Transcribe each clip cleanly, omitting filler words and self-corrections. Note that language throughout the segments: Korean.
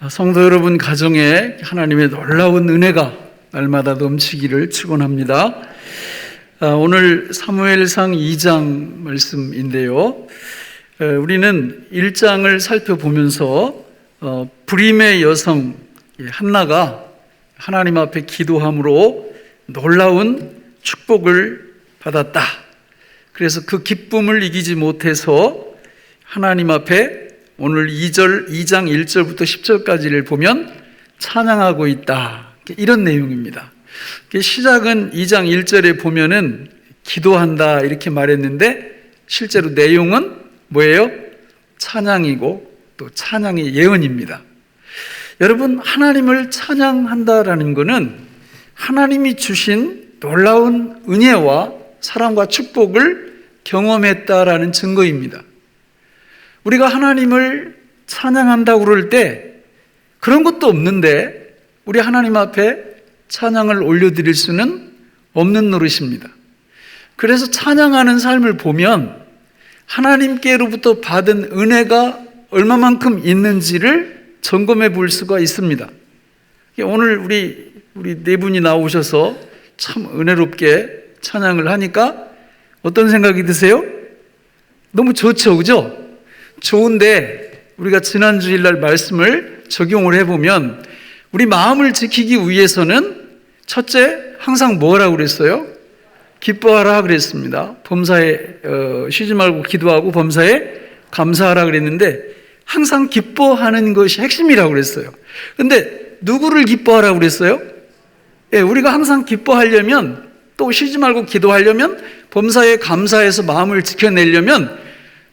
성도 여러분 가정에 하나님의 놀라운 은혜가 날마다 넘치기를 축원합니다. 오늘 사무엘상 2장 말씀인데요. 우리는 1장을 살펴보면서 불임의 여성 한나가 하나님 앞에 기도함으로 놀라운 축복을 받았다. 그래서 그 기쁨을 이기지 못해서 하나님 앞에 오늘 2장 1절부터 10절까지를 보면 찬양하고 있다. 이런 내용입니다. 시작은 2장 1절에 보면은 기도한다 이렇게 말했는데 실제로 내용은 뭐예요? 찬양이고 또 찬양의 예언입니다. 여러분, 하나님을 찬양한다라는 것은 하나님이 주신 놀라운 은혜와 사랑과 축복을 경험했다라는 증거입니다. 우리가 하나님을 찬양한다고 그럴 때 그런 것도 없는데 우리 하나님 앞에 찬양을 올려드릴 수는 없는 노릇입니다. 그래서 찬양하는 삶을 보면 하나님께로부터 받은 은혜가 얼마만큼 있는지를 점검해 볼 수가 있습니다. 오늘 우리 네 분이 나오셔서 참 은혜롭게 찬양을 하니까 어떤 생각이 드세요? 너무 좋죠, 그죠? 좋은데 우리가 지난 주일날 말씀을 적용을 해보면 우리 마음을 지키기 위해서는 첫째, 항상 뭐라고 그랬어요? 기뻐하라 그랬습니다. 범사에 쉬지 말고 기도하고 범사에 감사하라 그랬는데 항상 기뻐하는 것이 핵심이라고 그랬어요. 근데 누구를 기뻐하라고 그랬어요? 우리가 항상 기뻐하려면 또 쉬지 말고 기도하려면 범사에 감사해서 마음을 지켜내려면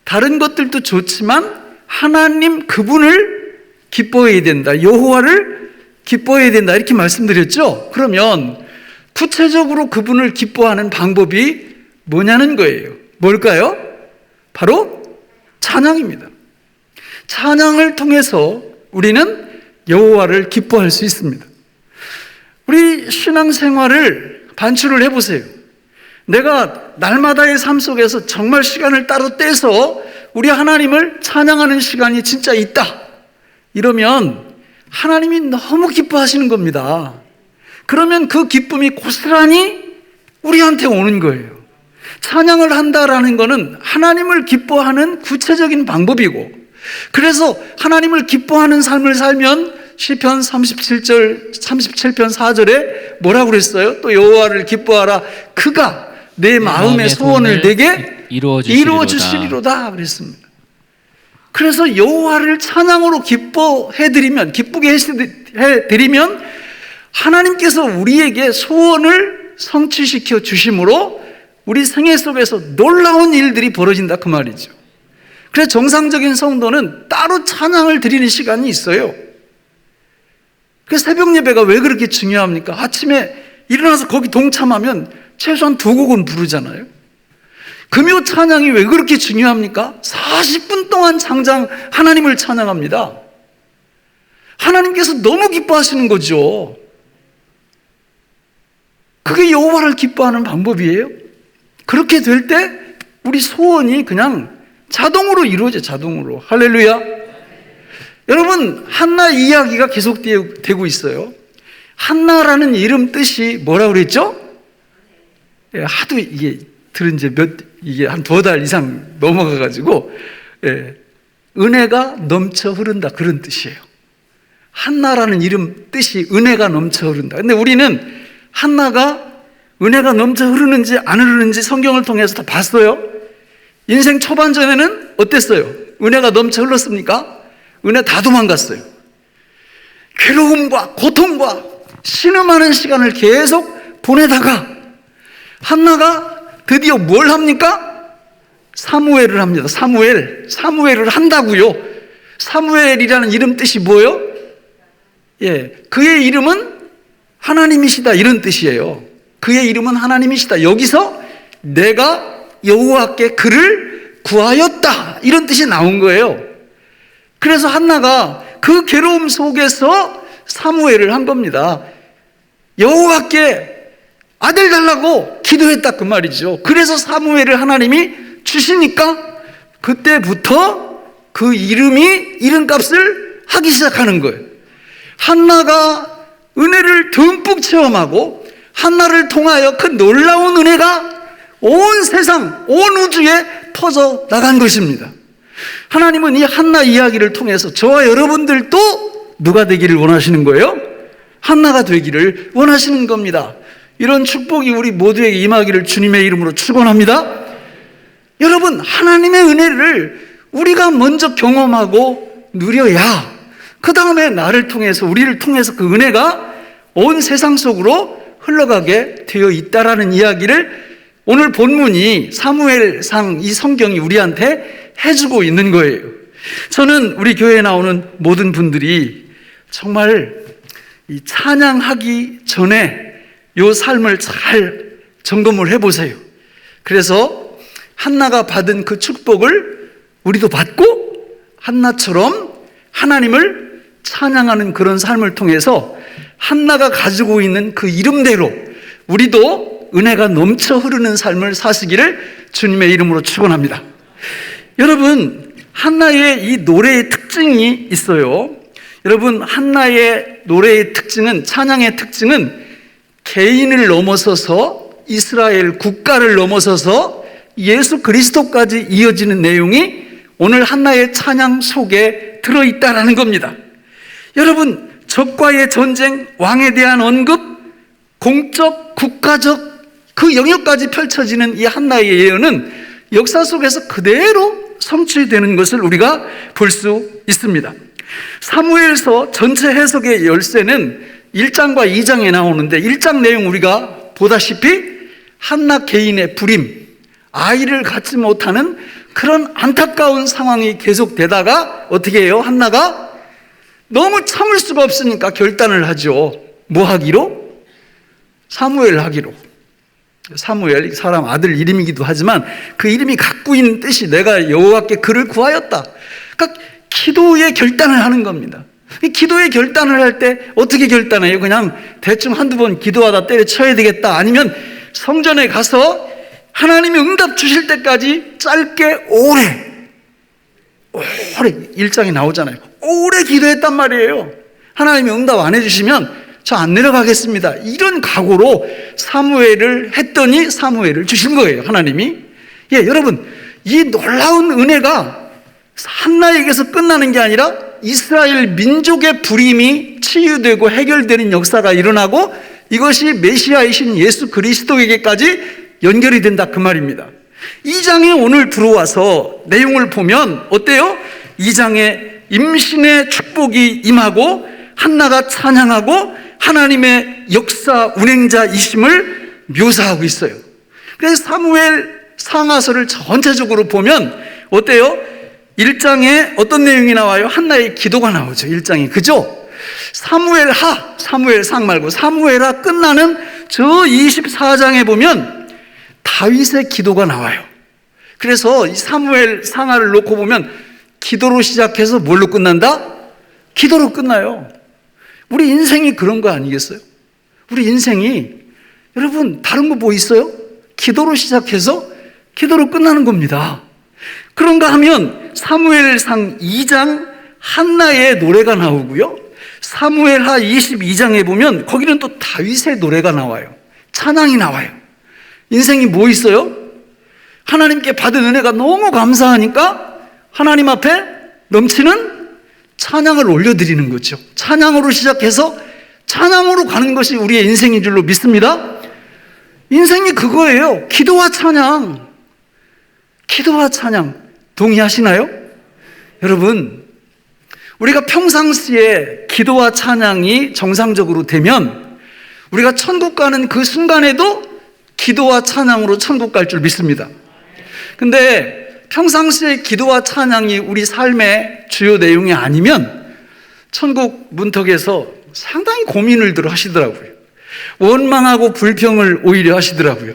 다른 것들도 좋지만 하나님 그분을 기뻐해야 된다. 여호와를 기뻐해야 된다. 이렇게 말씀드렸죠. 그러면 구체적으로 그분을 기뻐하는 방법이 뭐냐는 거예요. 뭘까요? 바로 찬양입니다. 찬양을 통해서 우리는 여호와를 기뻐할 수 있습니다. 우리 신앙생활을 반추를 해보세요. 내가 날마다의 삶 속에서 정말 시간을 따로 떼서 우리 하나님을 찬양하는 시간이 진짜 있다. 이러면 하나님이 너무 기뻐하시는 겁니다. 그러면 그 기쁨이 고스란히 우리한테 오는 거예요. 찬양을 한다라는 것은 하나님을 기뻐하는 구체적인 방법이고, 그래서 하나님을 기뻐하는 삶을 살면 시편 37편 4절에 뭐라고 그랬어요? 또 여호와를 기뻐하라. 그가 내 마음의 소원을 내게 이루어 주시리로다 그랬습니다. 그래서 여호와를 찬양으로 기뻐해드리면, 기쁘게 해드리면 하나님께서 우리에게 소원을 성취시켜 주심으로 우리 생애 속에서 놀라운 일들이 벌어진다 그 말이죠. 그래서 정상적인 성도는 따로 찬양을 드리는 시간이 있어요. 그 새벽 예배가 왜 그렇게 중요합니까? 아침에 일어나서 거기 동참하면 최소한 2곡은 부르잖아요. 금요 찬양이 왜 그렇게 중요합니까? 40분 동안 장장 하나님을 찬양합니다. 하나님께서 너무 기뻐하시는 거죠. 그게 여호와를 기뻐하는 방법이에요. 그렇게 될 때 우리 소원이 그냥 자동으로 이루어져요. 자동으로. 할렐루야. 여러분, 한나 이야기가 계속되고 있어요. 한나라는 이름 뜻이 뭐라고 그랬죠? 하도 이게 들은 지 이게 한 2달 이상 넘어가가지고, 은혜가 넘쳐 흐른다. 그런 뜻이에요. 한나라는 이름 뜻이 은혜가 넘쳐 흐른다. 근데 우리는 한나가 은혜가 넘쳐 흐르는지 안 흐르는지 성경을 통해서 다 봤어요. 인생 초반전에는 어땠어요? 은혜가 넘쳐 흘렀습니까? 은혜 다 도망갔어요. 괴로움과 고통과 신음하는 시간을 계속 보내다가 한나가 드디어 뭘 합니까? 사무엘을 합니다. 사무엘을 한다고요. 사무엘이라는 이름 뜻이 뭐예요? 그의 이름은 하나님이시다 이런 뜻이에요. 그의 이름은 하나님이시다. 여기서 내가 여호와께 그를 구하였다 이런 뜻이 나온 거예요. 그래서 한나가 그 괴로움 속에서 사무엘을 한 겁니다. 여호와께 아들 달라고 기도했다 그 말이죠. 그래서 사무엘을 하나님이 주시니까 그때부터 그 이름값을 하기 시작하는 거예요. 한나가 은혜를 듬뿍 체험하고 한나를 통하여 그 놀라운 은혜가 온 세상, 온 우주에 퍼져 나간 것입니다. 하나님은 이 한나 이야기를 통해서 저와 여러분들도 누가 되기를 원하시는 거예요? 한나가 되기를 원하시는 겁니다. 이런 축복이 우리 모두에게 임하기를 주님의 이름으로 축원합니다. 여러분, 하나님의 은혜를 우리가 먼저 경험하고 누려야 그 다음에 나를 통해서, 우리를 통해서 그 은혜가 온 세상 속으로 흘러가게 되어 있다라는 이야기를 오늘 본문이 사무엘상 이 성경이 우리한테 해주고 있는 거예요. 저는 우리 교회에 나오는 모든 분들이 정말 이 찬양하기 전에 이 삶을 잘 점검을 해보세요. 그래서 한나가 받은 그 축복을 우리도 받고 한나처럼 하나님을 찬양하는 그런 삶을 통해서 한나가 가지고 있는 그 이름대로 우리도 은혜가 넘쳐 흐르는 삶을 사시기를 주님의 이름으로 축원합니다. 여러분, 한나의 이 노래의 특징이 있어요. 여러분, 한나의 노래의 특징은, 찬양의 특징은 개인을 넘어서서 이스라엘 국가를 넘어서서 예수 그리스도까지 이어지는 내용이 오늘 한나의 찬양 속에 들어있다라는 겁니다. 여러분, 적과의 전쟁, 왕에 대한 언급, 공적, 국가적 그 영역까지 펼쳐지는 이 한나의 예언은 역사 속에서 그대로 성취되는 것을 우리가 볼 수 있습니다. 사무엘서 전체 해석의 열쇠는 1장과 2장에 나오는데 1장 내용 우리가 보다시피 한나 개인의 불임, 아이를 갖지 못하는 그런 안타까운 상황이 계속되다가 어떻게 해요? 한나가 너무 참을 수가 없으니까 결단을 하죠. 뭐 하기로? 사무엘 하기로. 사무엘, 사람 아들 이름이기도 하지만 그 이름이 갖고 있는 뜻이 내가 여호와께 그를 구하였다. 그러니까 기도의 결단을 하는 겁니다. 기도의 결단을 할 때 어떻게 결단해요? 그냥 대충 한두 번 기도하다 때려쳐야 되겠다. 아니면 성전에 가서 하나님이 응답 주실 때까지 짧게 오래 1장에 나오잖아요. 오래 기도했단 말이에요. 하나님이 응답 안 해주시면 저 안 내려가겠습니다. 이런 각오로 사무엘을 했더니 사무엘을 주신 거예요, 하나님이. 예, 여러분, 이 놀라운 은혜가 한나에게서 끝나는 게 아니라 이스라엘 민족의 불임이 치유되고 해결되는 역사가 일어나고 이것이 메시아이신 예수 그리스도에게까지 연결이 된다 그 말입니다. 2장에 오늘 들어와서 내용을 보면 어때요? 2장에 임신의 축복이 임하고 한나가 찬양하고 하나님의 역사 운행자이심을 묘사하고 있어요. 그래서 사무엘 상하서를 전체적으로 보면 어때요? 1장에 어떤 내용이 나와요? 한나의 기도가 나오죠. 1장에. 그죠? 사무엘상 말고 사무엘하 끝나는 저 24장에 보면 다윗의 기도가 나와요. 그래서 이 사무엘 상하를 놓고 보면 기도로 시작해서 뭘로 끝난다? 기도로 끝나요. 우리 인생이 그런 거 아니겠어요? 우리 인생이 여러분 다른 거 뭐 있어요? 기도로 시작해서 기도로 끝나는 겁니다. 그런가 하면 사무엘상 2장 한나의 노래가 나오고요. 사무엘하 22장에 보면 거기는 또 다윗의 노래가 나와요. 찬양이 나와요. 인생이 뭐 있어요? 하나님께 받은 은혜가 너무 감사하니까 하나님 앞에 넘치는 찬양을 올려드리는 거죠. 찬양으로 시작해서 찬양으로 가는 것이 우리의 인생인 줄로 믿습니다. 인생이 그거예요. 기도와 찬양. 기도와 찬양. 동의하시나요? 여러분, 우리가 평상시에 기도와 찬양이 정상적으로 되면 우리가 천국 가는 그 순간에도 기도와 찬양으로 천국 갈 줄 믿습니다. 근데 평상시에 기도와 찬양이 우리 삶의 주요 내용이 아니면 천국 문턱에서 상당히 고민을 들어 하시더라고요. 원망하고 불평을 오히려 하시더라고요.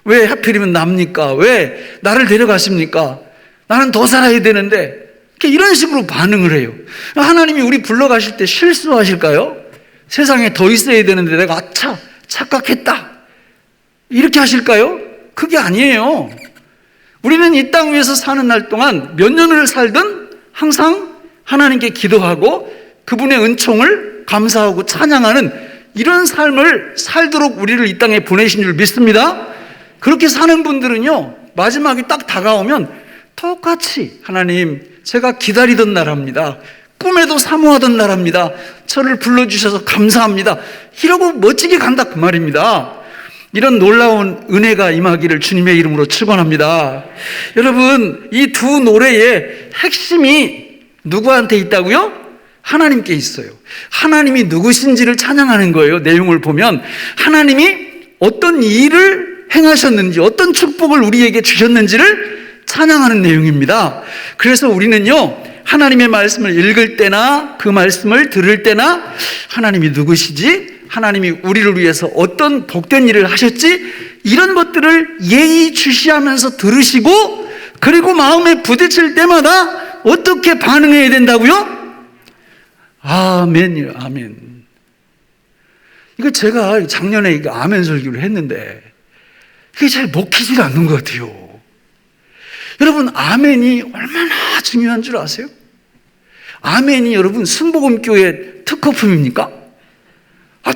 왜 하필이면 납니까? 왜 나를 데려가십니까? 나는 더 살아야 되는데 이런 식으로 반응을 해요. 하나님이 우리 불러가실 때 실수하실까요? 세상에 더 있어야 되는데 내가 아차 착각했다 이렇게 하실까요? 그게 아니에요. 우리는 이 땅 위에서 사는 날 동안 몇 년을 살든 항상 하나님께 기도하고 그분의 은총을 감사하고 찬양하는 이런 삶을 살도록 우리를 이 땅에 보내신 줄 믿습니다. 그렇게 사는 분들은요, 마지막이 딱 다가오면 똑같이 하나님, 제가 기다리던 나라입니다. 꿈에도 사모하던 나라입니다. 저를 불러주셔서 감사합니다. 이러고 멋지게 간다 그 말입니다. 이런 놀라운 은혜가 임하기를 주님의 이름으로 축원합니다. 여러분, 이 두 노래의 핵심이 누구한테 있다고요? 하나님께 있어요. 하나님이 누구신지를 찬양하는 거예요. 내용을 보면 하나님이 어떤 일을 행하셨는지, 어떤 축복을 우리에게 주셨는지를 찬양하는 내용입니다. 그래서 우리는요, 하나님의 말씀을 읽을 때나 그 말씀을 들을 때나 하나님이 누구시지? 하나님이 우리를 위해서 어떤 복된 일을 하셨지? 이런 것들을 예의주시하면서 들으시고, 그리고 마음에 부딪힐 때마다 어떻게 반응해야 된다고요? 아멘이요, 아멘. 이거 제가 작년에 이거 아멘 설교를 했는데 그게 잘 먹히질 않는 것 같아요. 여러분, 아멘이 얼마나 중요한 줄 아세요? 아멘이 여러분 순복음교회 특허품입니까?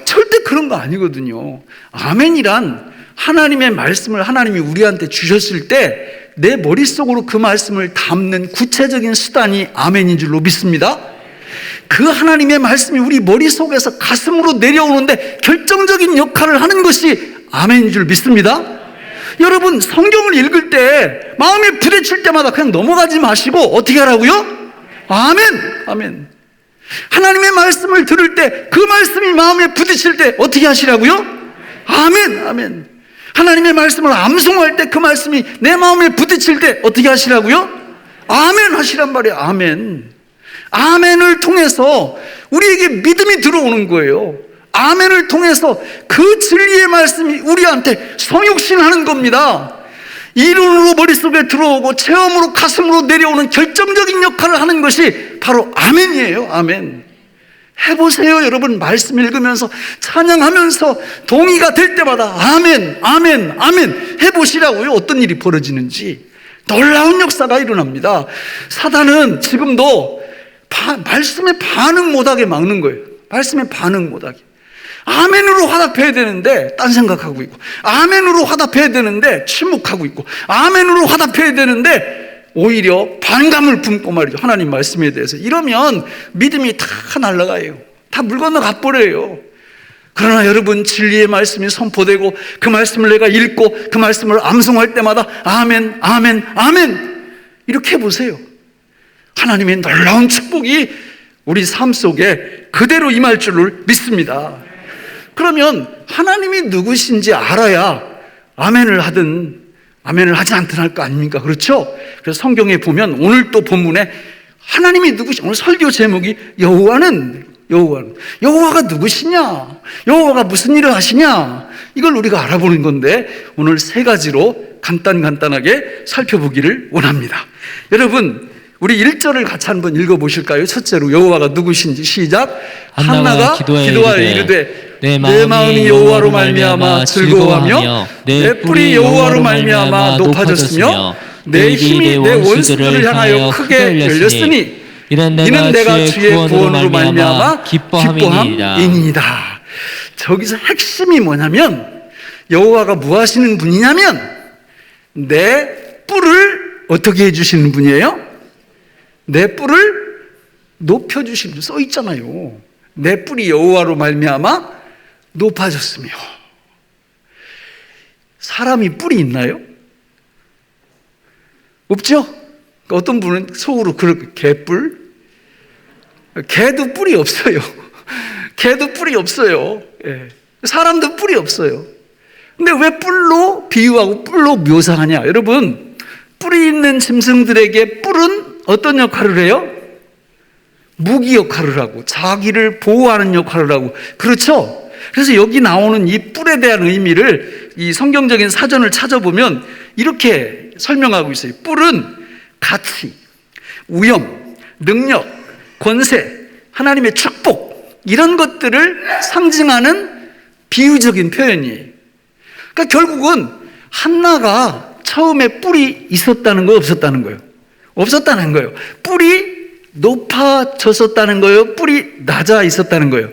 절대 그런 거 아니거든요. 아멘이란 하나님의 말씀을 하나님이 우리한테 주셨을 때 내 머릿속으로 그 말씀을 담는 구체적인 수단이 아멘인 줄로 믿습니다. 그 하나님의 말씀이 우리 머릿속에서 가슴으로 내려오는데 결정적인 역할을 하는 것이 아멘인 줄 믿습니다. 여러분, 성경을 읽을 때 마음에 부딪힐 때마다 그냥 넘어가지 마시고 어떻게 하라고요? 아멘, 아멘. 하나님의 말씀을 들을 때 그 말씀이 마음에 부딪힐 때 어떻게 하시라고요? 아멘, 아멘. 하나님의 말씀을 암송할 때 그 말씀이 내 마음에 부딪힐 때 어떻게 하시라고요? 아멘 하시란 말이에요. 아멘. 아멘을 통해서 우리에게 믿음이 들어오는 거예요. 아멘을 통해서 그 진리의 말씀이 우리한테 성육신하는 겁니다. 이론으로 머릿속에 들어오고 체험으로 가슴으로 내려오는 결정적인 역할을 하는 것이 바로 아멘이에요. 아멘. 해보세요. 여러분, 말씀 읽으면서 찬양하면서 동의가 될 때마다 아멘, 아멘, 아멘 해보시라고요. 어떤 일이 벌어지는지. 놀라운 역사가 일어납니다. 사단은 지금도 말씀에 반응 못하게 막는 거예요. 말씀에 반응 못하게. 아멘으로 화답해야 되는데 딴 생각하고 있고, 아멘으로 화답해야 되는데 침묵하고 있고, 아멘으로 화답해야 되는데 오히려 반감을 품고 말이죠. 하나님 말씀에 대해서. 이러면 믿음이 다 날아가요. 다 물 건너 가버려요. 그러나 여러분, 진리의 말씀이 선포되고 그 말씀을 내가 읽고 그 말씀을 암송할 때마다 아멘, 아멘, 아멘 이렇게 해보세요. 하나님의 놀라운 축복이 우리 삶 속에 그대로 임할 줄을 믿습니다. 그러면 하나님이 누구신지 알아야 아멘을 하든 아멘을 하지 않든 할 거 아닙니까? 그렇죠? 그래서 성경에 보면 오늘 또 본문에 하나님이 누구시, 오늘 설교 제목이 여호와가 누구시냐? 여호와가 무슨 일을 하시냐? 이걸 우리가 알아보는 건데 오늘 세 가지로 간단하게 살펴보기를 원합니다. 여러분, 우리 1절을 같이 한번 읽어보실까요? 첫째로 여호와가 누구신지 시작. 한나가 기도하여 이르되 내 마음이 여호와로 말미암아 즐거워하며 내 뿔이 여호와로 말미암아 높아졌으며 내 힘이 내 원수들을 향하여 크게 열렸으니 이는 내가 주의 구원으로 말미암아 기뻐함이니이다. 저기서 핵심이 뭐냐면 여호와가 뭐 하시는 분이냐면 내 뿔을 어떻게 해주시는 분이에요? 내 뿔을 높여주시는 분 써 있잖아요. 내 뿔이 여호와로 말미암아 높아졌으며. 사람이 뿔이 있나요? 없죠? 어떤 분은 속으로 개뿔? 개도 뿔이 없어요. 개도 뿔이 없어요. 예. 사람도 뿔이 없어요. 근데 왜 뿔로 비유하고 뿔로 묘사하냐? 여러분, 뿔이 있는 짐승들에게 뿔은 어떤 역할을 해요? 무기 역할을 하고 자기를 보호하는 역할을 하고, 그렇죠? 그래서 여기 나오는 이 뿔에 대한 의미를 이 성경적인 사전을 찾아보면 이렇게 설명하고 있어요. 뿔은 가치, 위엄, 능력, 권세, 하나님의 축복 이런 것들을 상징하는 비유적인 표현이에요. 그러니까 결국은 한나가 처음에 뿔이 있었다는 거예요, 없었다는 거예요? 없었다는 거예요. 뿔이 높아졌었다는 거예요, 뿔이 낮아 있었다는 거예요?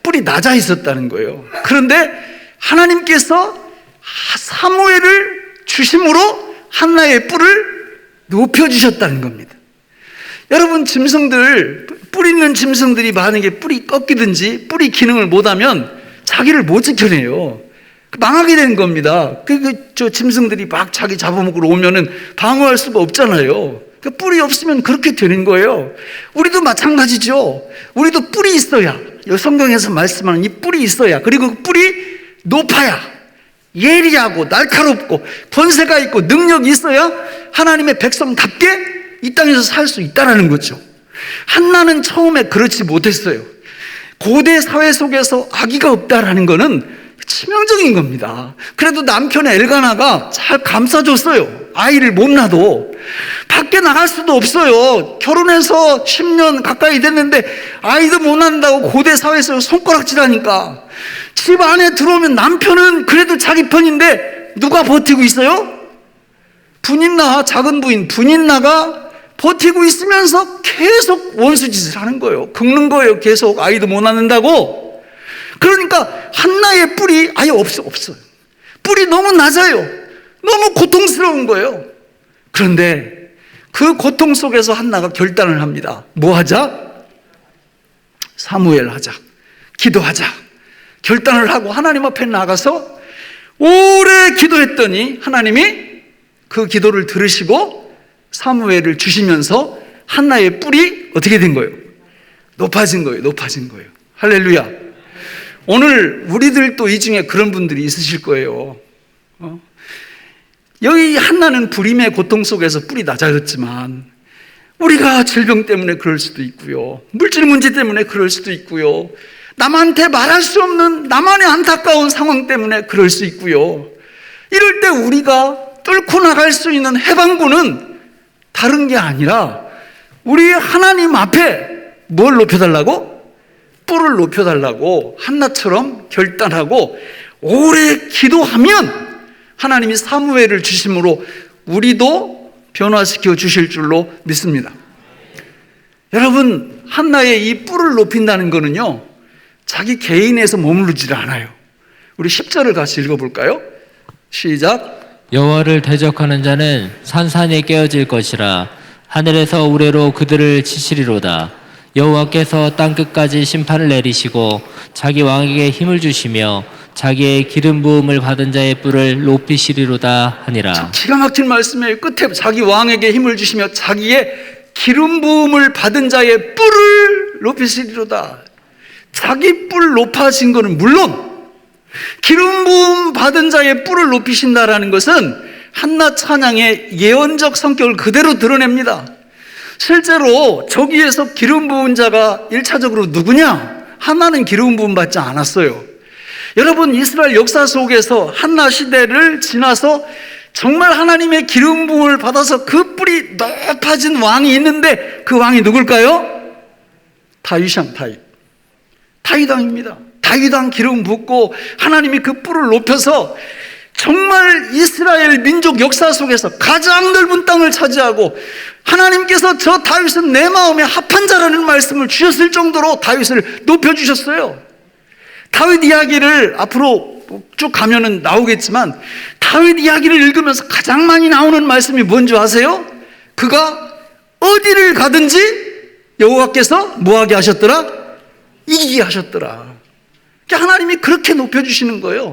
뿔이 낮아 있었다는 거예요. 그런데 하나님께서 사무엘을 주심으로 한나의 뿔을 높여주셨다는 겁니다. 여러분, 짐승들, 뿔 있는 짐승들이 만약에 뿔이 꺾이든지 뿔이 기능을 못하면 자기를 못 지켜내요. 망하게 되는 겁니다. 저 짐승들이 막 자기 잡아먹으러 오면은 방어할 수가 없잖아요. 뿔이 없으면 그렇게 되는 거예요. 우리도 마찬가지죠. 우리도 뿔이 있어야, 성경에서 말씀하는 이 뿔이 있어야, 그리고 그 뿔이 높아야, 예리하고 날카롭고 권세가 있고 능력이 있어야 하나님의 백성답게 이 땅에서 살 수 있다는 거죠. 한나는 처음에 그렇지 못했어요. 고대 사회 속에서 아기가 없다라는 거는 치명적인 겁니다. 그래도 남편의 엘가나가 잘 감싸줬어요. 아이를 못 낳아도. 밖에 나갈 수도 없어요. 결혼해서 10년 가까이 됐는데 아이도 못 낳는다고 고대 사회에서 손가락질하니까. 집 안에 들어오면 남편은 그래도 자기 편인데 누가 버티고 있어요? 분인나, 작은 부인 분인나가 버티고 있으면서 계속 원수짓을 하는 거예요. 긁는 거예요. 계속 아이도 못 낳는다고. 그러니까 한나의 뿔이 아예 없어요. 뿔이 너무 낮아요. 너무 고통스러운 거예요. 그런데 그 고통 속에서 한나가 결단을 합니다. 뭐 하자? 사무엘 하자. 기도하자. 결단을 하고 하나님 앞에 나가서 오래 기도했더니 하나님이 그 기도를 들으시고 사무엘을 주시면서 한나의 뿔이 어떻게 된 거예요? 높아진 거예요. 할렐루야. 오늘 우리들도 이 중에 그런 분들이 있으실 거예요. 여기 한나는 불임의 고통 속에서 뿔이 낮아졌지만 우리가 질병 때문에 그럴 수도 있고요. 물질 문제 때문에 그럴 수도 있고요. 남한테 말할 수 없는 나만의 안타까운 상황 때문에 그럴 수 있고요. 이럴 때 우리가 뚫고 나갈 수 있는 해방구는 다른 게 아니라 우리 하나님 앞에 뭘 높여달라고? 뿔을 높여달라고 한나처럼 결단하고 오래 기도하면 하나님이 사무엘을 주심으로 우리도 변화시켜 주실 줄로 믿습니다. 여러분, 한나의 이 뿔을 높인다는 거는요, 자기 개인에서 머무르질 않아요. 우리 10절을 같이 읽어볼까요? 시작. 여호와를 대적하는 자는 산산이 깨어질 것이라. 하늘에서 우레로 그들을 치시리로다. 여호와께서 땅끝까지 심판을 내리시고 자기 왕에게 힘을 주시며 자기의 기름 부음을 받은 자의 뿔을 높이시리로다 하니라. 기가 막힌 말씀이에요. 끝에 자기 왕에게 힘을 주시며 자기의 기름 부음을 받은 자의 뿔을 높이시리로다. 자기 뿔 높아진 거는 물론 기름 부음 받은 자의 뿔을 높이신다라는 것은 한나 찬양의 예언적 성격을 그대로 드러냅니다. 실제로 저기에서 기름 부은 자가 1차적으로 누구냐? 한나는 기름 부음 받지 않았어요. 여러분, 이스라엘 역사 속에서 한나 시대를 지나서 정말 하나님의 기름 부음을 받아서 그 뿔이 높아진 왕이 있는데 그 왕이 누굴까요? 다윗 왕입니다. 다윗 왕 기름 붓고 하나님이 그 뿔을 높여서 정말 이스라엘 민족 역사 속에서 가장 넓은 땅을 차지하고 하나님께서 저 다윗은 내 마음에 합한 자라는 말씀을 주셨을 정도로 다윗을 높여주셨어요. 다윗 이야기를 앞으로 쭉 가면은 나오겠지만 다윗 이야기를 읽으면서 가장 많이 나오는 말씀이 뭔지 아세요? 그가 어디를 가든지 여호와께서 뭐하게 하셨더라? 이기게 하셨더라. 하나님이 그렇게 높여주시는 거예요.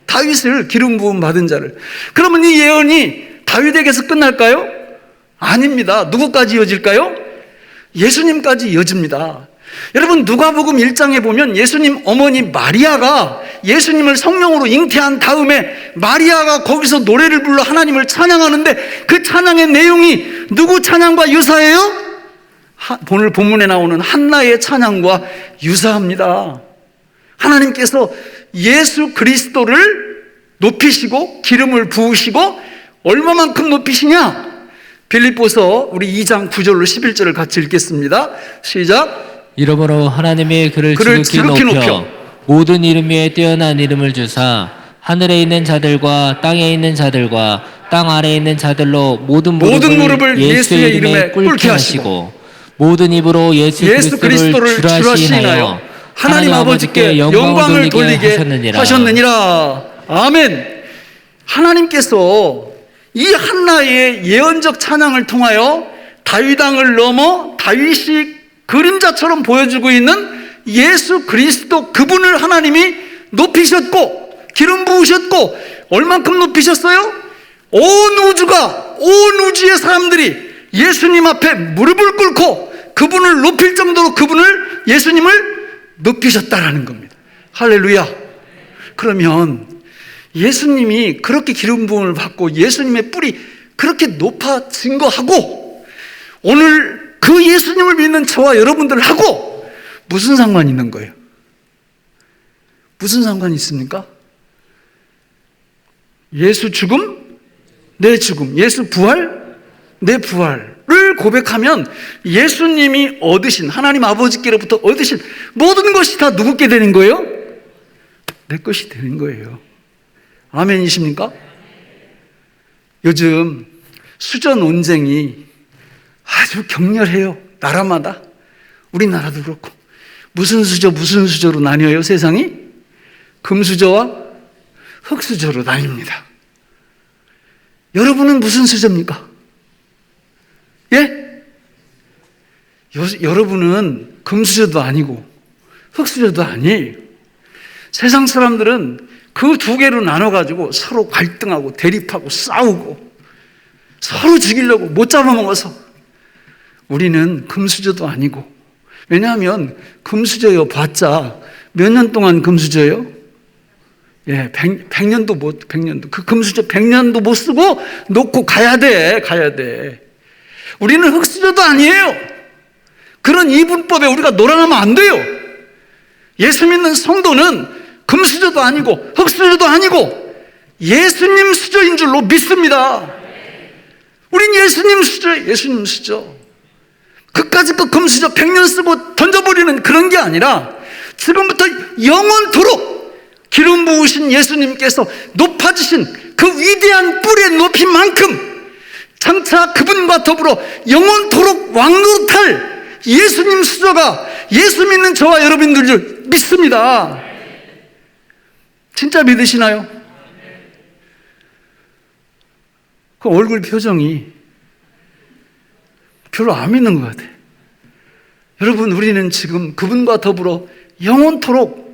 다윗을 기름 부음 받은 자를. 그러면 이 예언이 다윗에게서 끝날까요? 아닙니다. 누구까지 이어질까요? 예수님까지 이어집니다. 여러분, 누가복음 1장에 보면 예수님 어머니 마리아가 예수님을 성령으로 잉태한 다음에 마리아가 거기서 노래를 불러 하나님을 찬양하는데 그 찬양의 내용이 누구 찬양과 유사해요? 오늘 본문에 나오는 한나의 찬양과 유사합니다. 하나님께서 예수 그리스도를 높이시고 기름을 부으시고 얼마만큼 높이시냐? 빌립보서 우리 2장 9절로 11절을 같이 읽겠습니다. 시작. 이러므로 하나님이 그를 지극히 높여 모든 이름 위에 뛰어난 이름을 주사 하늘에 있는 자들과 땅에 있는 자들과 땅 아래에 있는 자들로 모든 무릎을 예수의 이름에 꿇게 하시고 모든 입으로 예수 그리스도를 주라 시인하여 하나님 아버지께 영광을 돌리게 하셨느니라. 아멘. 하나님께서 이 한나의 예언적 찬양을 통하여 다윗 왕을 넘어 다윗이 그림자처럼 보여주고 있는 예수 그리스도 그분을 하나님이 높이셨고 기름 부으셨고 얼만큼 높이셨어요? 온 우주의 사람들이 예수님 앞에 무릎을 꿇고 그분을 높일 정도로 예수님을 높이셨다라는 겁니다. 할렐루야. 그러면 예수님이 그렇게 기름 부음을 받고 예수님의 뿔이 그렇게 높아진 거하고 오늘 그 예수님을 믿는 저와 여러분들하고 무슨 상관이 있는 거예요? 무슨 상관이 있습니까? 예수 죽음, 내 죽음. 예수 부활, 내 부활을 고백하면 예수님이 얻으신, 하나님 아버지께로부터 얻으신 모든 것이 다 누구께 되는 거예요? 내 것이 되는 거예요. 아멘이십니까? 요즘 수저 논쟁이 아주 격렬해요. 나라마다. 우리나라도 그렇고. 무슨 수저로 나뉘어요, 세상이? 금수저와 흙수저로 나뉩니다. 여러분은 무슨 수저입니까? 예? 여러분은 금수저도 아니고 흙수저도 아니에요. 세상 사람들은 그 두 개로 나눠가지고 서로 갈등하고 대립하고 싸우고 서로 죽이려고 못 잡아먹어서 우리는 금수저도 아니고 왜냐하면 금수저여 봤자 몇 년 동안 금수저요? 예, 100년도 그 금수저 100년도 못 쓰고 놓고 가야 돼. 우리는 흙수저도 아니에요. 그런 이분법에 우리가 놀아나면 안 돼요. 예수 믿는 성도는 금수저도 아니고 흙수저도 아니고 예수님 수저인 줄로 믿습니다. 우린 예수님 수저. 그까짓 거 금수저 100년 쓰고 던져버리는 그런 게 아니라 지금부터 영원토록 기름 부으신 예수님께서 높아지신 그 위대한 뿔의 높이만큼 장차 그분과 더불어 영원토록 왕노릇할 예수님 수저가 예수 믿는 저와 여러분들 줄 믿습니다. 진짜 믿으시나요? 그 얼굴 표정이 별로 안 믿는 것 같아요. 여러분, 우리는 지금 그분과 더불어 영원토록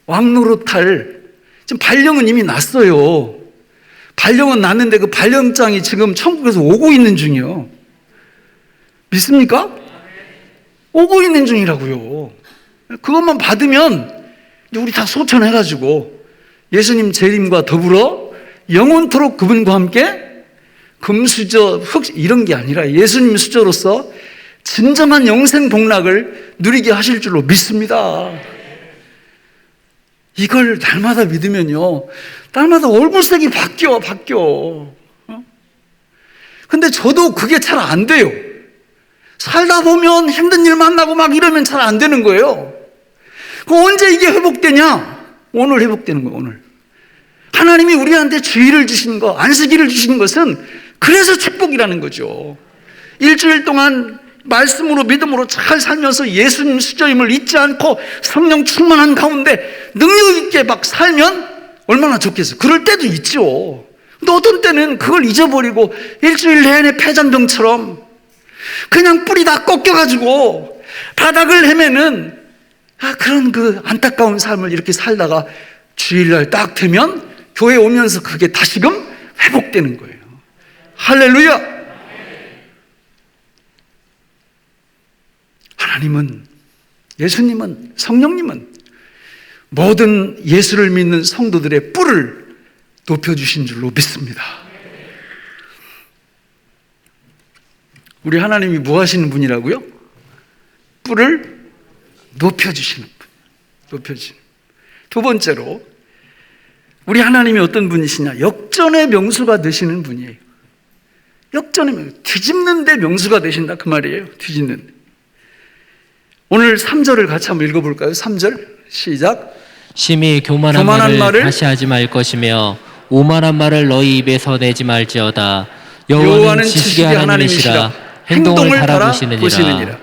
왕노릇할, 지금 발령은 이미 났어요. 발령은 났는데 그 발령장이 지금 천국에서 오고 있는 중이요. 믿습니까? 오고 있는 중이라고요. 그것만 받으면 우리 다 소천해가지고 예수님 재림과 더불어 영원토록 그분과 함께 금수저, 흙 이런 게 아니라 예수님 수저로서 진정한 영생 복락을 누리게 하실 줄로 믿습니다. 이걸 날마다 믿으면요, 날마다 얼굴색이 바뀌어. 근데 저도 그게 잘 안 돼요. 살다 보면 힘든 일 만나고 막 이러면 잘 안 되는 거예요. 그럼 언제 이게 회복되냐? 오늘 회복되는 거예요, 오늘. 하나님이 우리한테 주의를 주신 거, 안식일을 주신 것은 그래서 축복이라는 거죠. 일주일 동안 말씀으로 믿음으로 잘 살면서 예수님 수저임을 잊지 않고 성령 충만한 가운데 능력 있게 막 살면 얼마나 좋겠어요. 그럴 때도 있죠. 근데 어떤 때는 그걸 잊어버리고 일주일 내내 폐잔병처럼 그냥 뿌리 다 꺾여가지고 바닥을 헤매는 그런 그 안타까운 삶을 이렇게 살다가 주일날 딱 되면 교회 오면서 그게 다시금 회복되는 거예요. 할렐루야! 하나님은, 예수님은, 성령님은 모든 예수를 믿는 성도들의 뿔을 높여주신 줄로 믿습니다. 우리 하나님이 뭐 하시는 분이라고요? 뿔을 높여주시는 분. 높여주시는 분. 두 번째로, 우리 하나님이 어떤 분이시냐? 역전의 명수가 되시는 분이에요. 역전의 명수. 뒤집는 데 명수가 되신다. 그 말이에요. 뒤집는 데. 오늘 3절을 같이 한번 읽어볼까요? 3절 시작. 심히 교만한 말을 다시 하지 말 것이며 오만한 말을 너희 입에서 내지 말지어다. 여호와는 지식의 하나님이시라 행동을 달아보시느니라.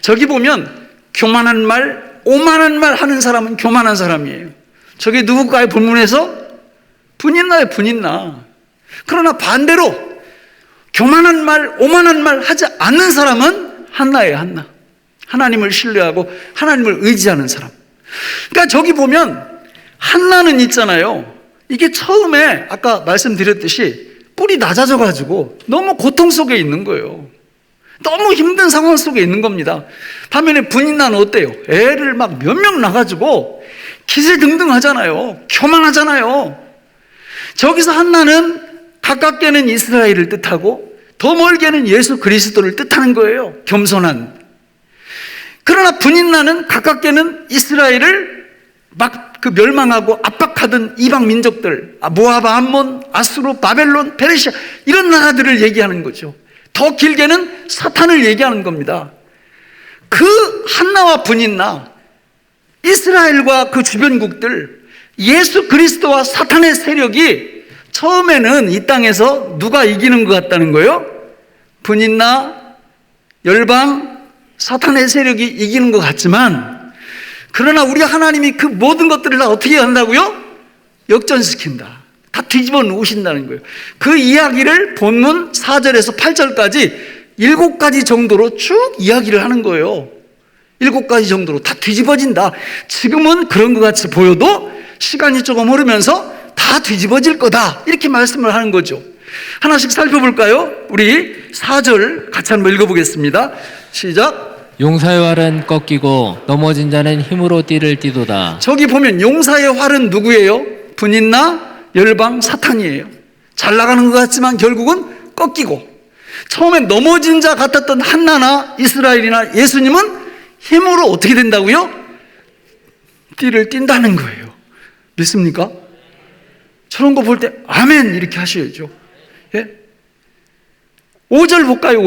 저기 보면 교만한 말, 오만한 말 하는 사람은 교만한 사람이에요. 저게 누구과의 불문에서? 분인나예요, 분인나. 그러나 반대로 교만한 말, 오만한 말 하지 않는 사람은 한나예요, 한나. 하나님을 신뢰하고 하나님을 의지하는 사람. 그러니까 저기 보면 한나는 있잖아요. 이게 처음에 아까 말씀드렸듯이 뿔이 낮아져가지고 너무 고통 속에 있는 거예요. 너무 힘든 상황 속에 있는 겁니다. 반면에 분인나는 어때요? 애를 막 몇 명 낳아가지고 기세등등하잖아요. 교만하잖아요. 저기서 한나는 가깝게는 이스라엘을 뜻하고 더 멀게는 예수 그리스도를 뜻하는 거예요. 겸손한. 그러나 분인나는 가깝게는 이스라엘을 막 그 멸망하고 압박하던 이방 민족들, 모압, 암몬, 아수르, 바벨론, 페르시아 이런 나라들을 얘기하는 거죠. 더 길게는 사탄을 얘기하는 겁니다. 그 한나와 분인나, 이스라엘과 그 주변국들, 예수 그리스도와 사탄의 세력이 처음에는 이 땅에서 누가 이기는 것 같다는 거예요? 분인나, 열방, 사탄의 세력이 이기는 것 같지만, 그러나 우리 하나님이 그 모든 것들을 다 어떻게 한다고요? 역전시킨다. 다 뒤집어 놓으신다는 거예요. 그 이야기를 본문 4절에서 8절까지 7가지 정도로 쭉 이야기를 하는 거예요. 7가지 정도로 다 뒤집어진다. 지금은 그런 것 같이 보여도 시간이 조금 흐르면서 다 뒤집어질 거다. 이렇게 말씀을 하는 거죠. 하나씩 살펴볼까요? 우리 4절 같이 한번 읽어보겠습니다. 시작. 용사의 활은 꺾이고 넘어진 자는 힘으로 띠를 띠도다. 저기 보면 용사의 활은 누구예요? 분인나, 열방, 사탄이에요. 잘 나가는 것 같지만 결국은 꺾이고, 처음에 넘어진 자 같았던 한나나 이스라엘이나 예수님은 힘으로 어떻게 된다고요? 띠를 띈다는 거예요. 믿습니까? 저런 거 볼 때 아멘 이렇게 하셔야죠. 예? 5절 볼까요?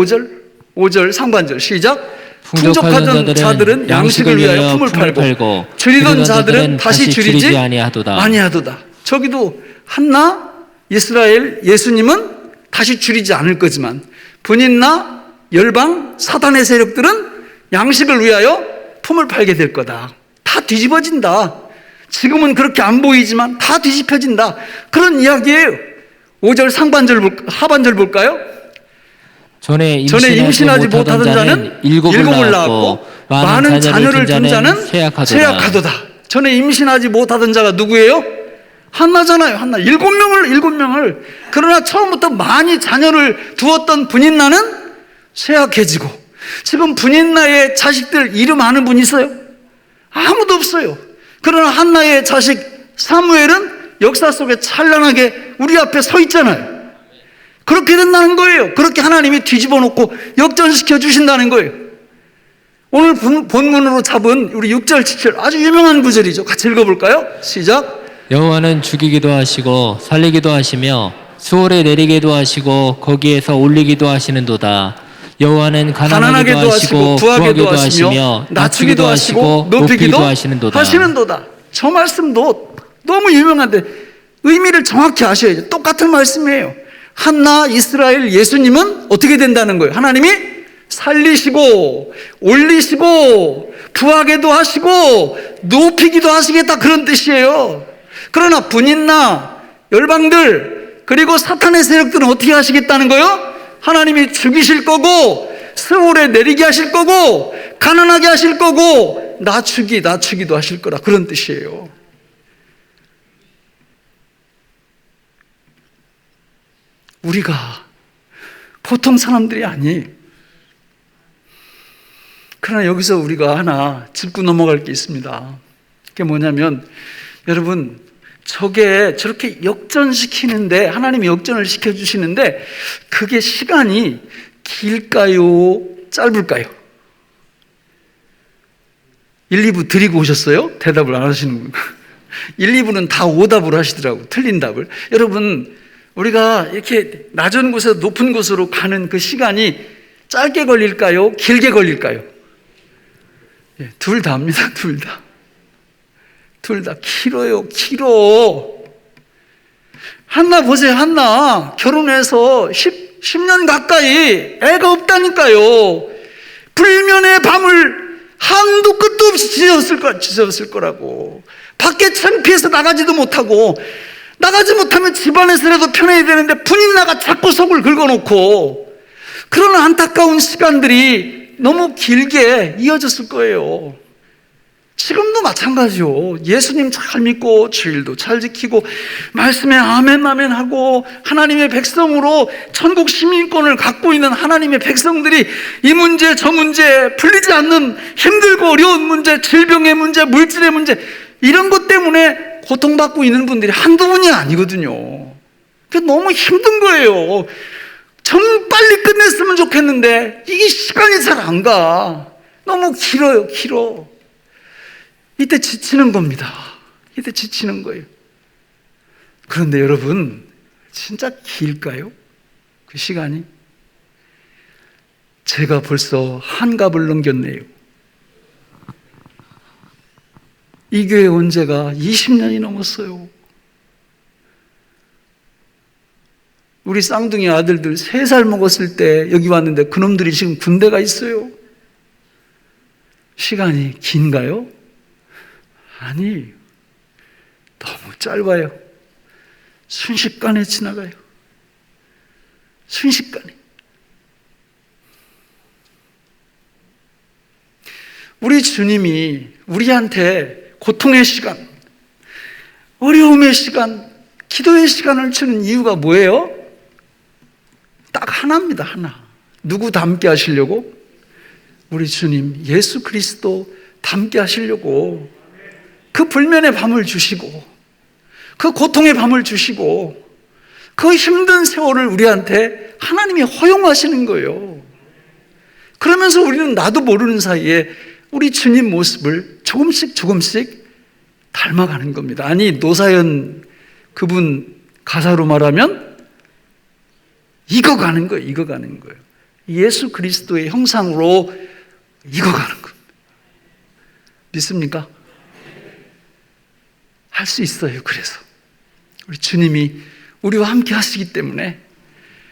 5절 상반절 시작. 풍족하던 자들은 양식을 위하여 품을 팔고 줄이던 자들은 다시 줄이지 아니하도다. 저기도 한나, 이스라엘, 예수님은 다시 줄이지 않을 거지만 분인나, 열방, 사탄의 세력들은 양식을 위하여 품을 팔게 될 거다. 다 뒤집어진다. 지금은 그렇게 안 보이지만 다 뒤집혀진다. 그런 이야기예요. 5절 하반절 볼까요? 전에 임신하지 못하던 자는 일곱을 낳았고 많은 자녀를 둔 자는 쇠약하도다. 전에 임신하지 못하던 자가 누구예요? 한나잖아요. 한나. 7명을. 그러나 처음부터 많이 자녀를 두었던 분인나는 쇠약해지고, 지금 분인나의 자식들 이름 아는 분 있어요? 아무도 없어요. 그러나 한나의 자식 사무엘은 역사 속에 찬란하게 우리 앞에 서 있잖아요. 그렇게 된다는 거예요. 그렇게 하나님이 뒤집어 놓고 역전시켜 주신다는 거예요. 오늘 본문으로 잡은 우리 6절, 7절 아주 유명한 구절이죠. 같이 읽어볼까요? 시작. 여호와는 죽이기도 하시고 살리기도 하시며 수월에 내리기도 하시고 거기에서 올리기도 하시는도다. 여호와는 가난하게도 하시고 부하게도 하시며 낮추기도 하시고 높이기도 하시는도다. 저 말씀도 너무 유명한데 의미를 정확히 아셔야죠. 똑같은 말씀이에요. 한나, 이스라엘, 예수님은 어떻게 된다는 거예요? 하나님이 살리시고 올리시고 부하게도 하시고 높이기도 하시겠다, 그런 뜻이에요. 그러나 분인나, 열방들, 그리고 사탄의 세력들은 어떻게 하시겠다는 거예요? 하나님이 죽이실 거고 스올에 내리게 하실 거고 가난하게 하실 거고 낮추기도 하실 거라, 그런 뜻이에요. 우리가 보통 사람들이 아니에요. 그러나 여기서 우리가 하나 짚고 넘어갈 게 있습니다. 그게 뭐냐면, 여러분, 저게 저렇게 역전시키는데, 하나님이 역전을 시켜주시는데 그게 시간이 길까요? 짧을까요? 1, 2부 드리고 오셨어요? 대답을 안 하시는 분. 1, 2부는 다 오답을 하시더라고요. 틀린 답을. 여러분, 우리가 이렇게 낮은 곳에서 높은 곳으로 가는 그 시간이 짧게 걸릴까요? 길게 걸릴까요? 둘 다입니다. 둘 다. 둘 다 길어요. 길어. 한나 보세요. 한나 결혼해서 10년 가까이 애가 없다니까요. 불면의 밤을 한도 끝도 없이 짖었을 거라고. 밖에 창피해서 나가지도 못하고, 나가지 못하면 집안에서라도 편해야 되는데 분인나가 자꾸 속을 긁어놓고, 그런 안타까운 시간들이 너무 길게 이어졌을 거예요. 지금도 마찬가지요. 예수님 잘 믿고 주일도 잘 지키고 말씀에 아멘 아멘 하고 하나님의 백성으로 천국 시민권을 갖고 있는 하나님의 백성들이 이 문제 저 문제 풀리지 않는 힘들고 어려운 문제, 질병의 문제, 물질의 문제, 이런 것 때문에 고통받고 있는 분들이 한두 분이 아니거든요. 그게 너무 힘든 거예요. 좀 빨리 끝냈으면 좋겠는데 이게 시간이 잘 안 가. 너무 길어요, 길어. 이때 지치는 겁니다. 이때 지치는 거예요. 그런데 여러분, 진짜 길까요? 그 시간이? 제가 벌써 한갑을 넘겼네요. 이 교회 온 지가 20년이 넘었어요. 우리 쌍둥이 아들들 3살 먹었을 때 여기 왔는데 그놈들이 지금 군대가 있어요. 시간이 긴가요? 아니, 너무 짧아요. 순식간에 지나가요. 순식간에. 우리 주님이 우리한테 고통의 시간, 어려움의 시간, 기도의 시간을 주는 이유가 뭐예요? 딱 하나입니다, 하나. 누구 닮게 하시려고? 우리 주님 예수 그리스도 닮게 하시려고 그 불면의 밤을 주시고 그 고통의 밤을 주시고 그 힘든 세월을 우리한테 하나님이 허용하시는 거예요. 그러면서 우리는 나도 모르는 사이에 우리 주님 모습을 조금씩 조금씩 닮아가는 겁니다. 아니, 노사연 그분 가사로 말하면 익어가는 거예요. 익어가는 거예요. 예수 그리스도의 형상으로 익어가는 겁니다. 믿습니까? 할 수 있어요. 그래서 우리 주님이 우리와 함께 하시기 때문에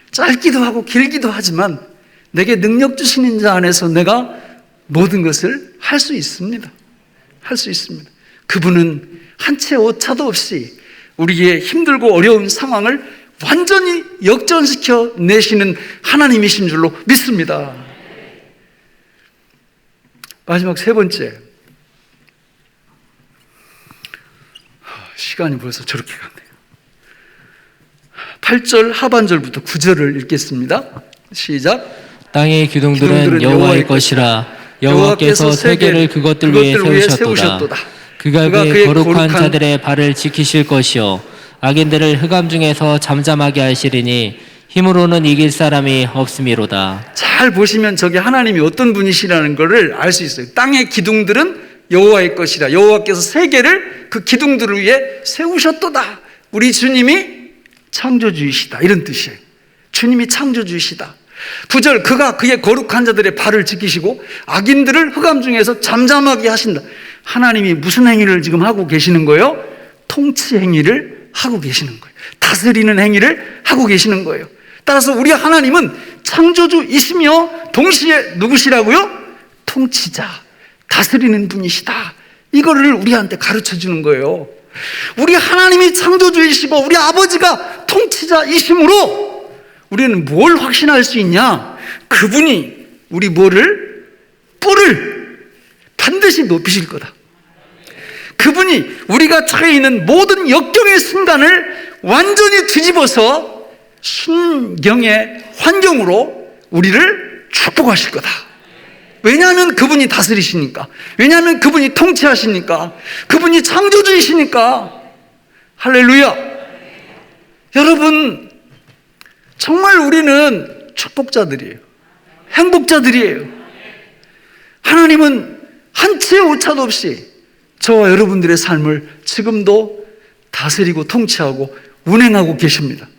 짧기도 하고 길기도 하지만 내게 능력 주시는 자 안에서 내가 모든 것을 할 수 있습니다. 할 수 있습니다. 그분은 한 채 오차도 없이 우리의 힘들고 어려운 상황을 완전히 역전시켜 내시는 하나님이신 줄로 믿습니다. 마지막 3번째. 시간이 벌써 저렇게 갔네요. 8절 하반절부터 9절을 읽겠습니다. 시작. 땅의 기둥들은 여호와의 것이라. 여호와께서 세계를 그것들 위에 세우셨도다. 그가 그의 거룩한 자들의 발을 지키실 것이요 악인들을 흑암 중에서 잠잠하게 하시리니 힘으로는 이길 사람이 없음이로다. 잘 보시면 저게 하나님이 어떤 분이시라는 것을 알 수 있어요. 땅의 기둥들은 여호와의 것이라. 여호와께서 세계를 그 기둥들을 위해 세우셨도다. 우리 주님이 창조주이시다, 이런 뜻이에요. 주님이 창조주이시다. 9절, 그가 그의 거룩한 자들의 발을 지키시고 악인들을 흑암 중에서 잠잠하게 하신다. 하나님이 무슨 행위를 지금 하고 계시는 거예요? 통치 행위를 하고 계시는 거예요. 다스리는 행위를 하고 계시는 거예요. 따라서 우리 하나님은 창조주이시며 동시에 누구시라고요? 통치자, 다스리는 분이시다. 이거를 우리한테 가르쳐 주는 거예요. 우리 하나님이 창조주이시고 우리 아버지가 통치자이심으로 우리는 뭘 확신할 수 있냐? 그분이 우리 뿔을 반드시 높이실 거다. 그분이 우리가 처해 있는 모든 역경의 순간을 완전히 뒤집어서 순경의 환경으로 우리를 축복하실 거다. 왜냐하면 그분이 다스리시니까, 왜냐하면 그분이 통치하시니까, 그분이 창조주이시니까. 할렐루야. 여러분, 정말 우리는 축복자들이에요. 행복자들이에요. 하나님은 한 치의 오차도 없이 저와 여러분들의 삶을 지금도 다스리고 통치하고 운행하고 계십니다.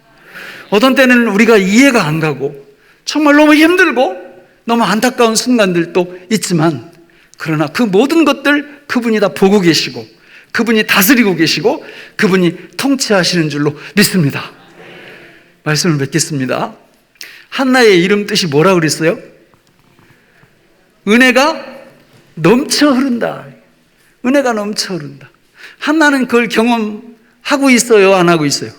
어떤 때는 우리가 이해가 안 가고 정말 너무 힘들고 너무 안타까운 순간들도 있지만, 그러나 그 모든 것들 그분이 다 보고 계시고 그분이 다스리고 계시고 그분이 통치하시는 줄로 믿습니다. 말씀을 맺겠습니다. 한나의 이름 뜻이 뭐라고 그랬어요? 은혜가 넘쳐 흐른다. 은혜가 넘쳐 흐른다. 한나는 그걸 경험하고 있어요? 안 하고 있어요?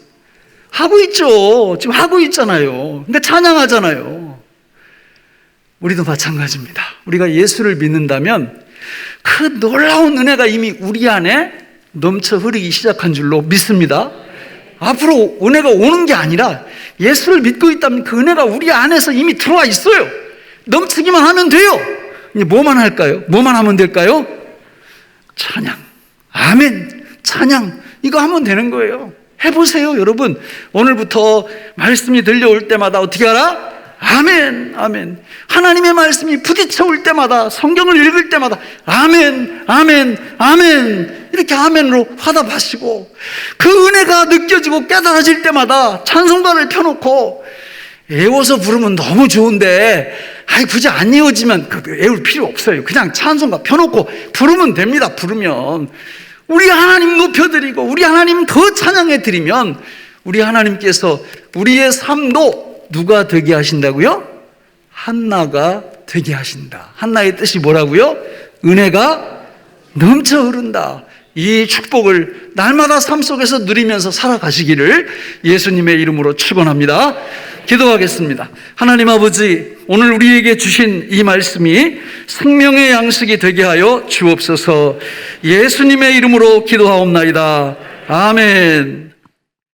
하고 있죠. 지금 하고 있잖아요. 그러니까 찬양하잖아요. 우리도 마찬가지입니다. 우리가 예수를 믿는다면 그 놀라운 은혜가 이미 우리 안에 넘쳐 흐르기 시작한 줄로 믿습니다. 앞으로 은혜가 오는 게 아니라 예수를 믿고 있다면 그 은혜가 우리 안에서 이미 들어와 있어요. 넘치기만 하면 돼요. 이제 뭐만 할까요? 뭐만 하면 될까요? 찬양. 아멘. 찬양. 이거 하면 되는 거예요. 해보세요, 여러분. 오늘부터 말씀이 들려올 때마다 어떻게 하라? 아멘, 아멘. 하나님의 말씀이 부딪혀 올 때마다, 성경을 읽을 때마다 아멘, 아멘, 아멘. 이렇게 아멘으로 화답하시고, 그 은혜가 느껴지고 깨달아질 때마다 찬송가를 펴놓고, 애워서 부르면 너무 좋은데, 굳이 안 애워지면 애울 필요 없어요. 그냥 찬송가 펴놓고 부르면 됩니다. 부르면 우리 하나님 높여드리고 우리 하나님 더 찬양해드리면 우리 하나님께서 우리의 삶도 누가 되게 하신다고요? 한나가 되게 하신다. 한나의 뜻이 뭐라고요? 은혜가 넘쳐 흐른다. 이 축복을 날마다 삶 속에서 누리면서 살아가시기를 예수님의 이름으로 축원합니다. 기도하겠습니다. 하나님 아버지, 오늘 우리에게 주신 이 말씀이 생명의 양식이 되게 하여 주옵소서. 예수님의 이름으로 기도하옵나이다. 아멘.